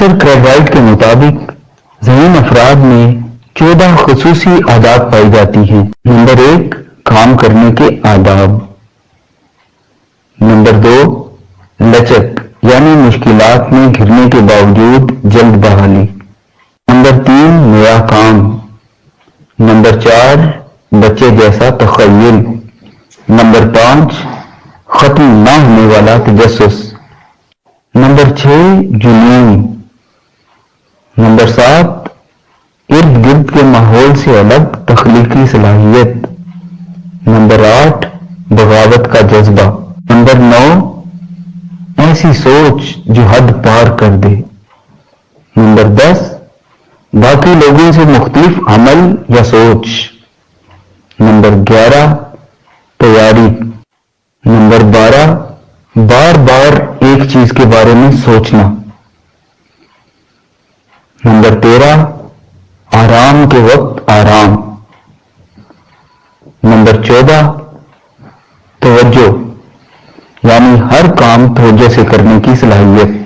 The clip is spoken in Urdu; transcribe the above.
پروفیسر کریگرائٹ کے مطابق ذہین افراد میں 14 خصوصی عادات پائی جاتی ہیں۔ نمبر 1، کام کرنے کے آداب۔ نمبر 2، لچک یعنی مشکلات میں گھرنے کے باوجود جلد بحالی۔ نمبر 3، نیا کام۔ نمبر 4، بچے جیسا تخیل۔ نمبر 5، ختم نہ ہونے والا تجسس۔ نمبر 6، جنون۔ نمبر 7، ارد گرد کے ماحول سے الگ تخلیقی صلاحیت۔ نمبر 8، بغاوت کا جذبہ۔ نمبر 9، ایسی سوچ جو حد پار کر دے۔ نمبر 10، باقی لوگوں سے مختلف عمل یا سوچ۔ نمبر 11، تیاری۔ نمبر 12، بار بار ایک چیز کے بارے میں سوچنا۔ نمبر 13، آرام کے وقت آرام۔ نمبر 14، توجہ یعنی ہر کام توجہ سے کرنے کی صلاحیت۔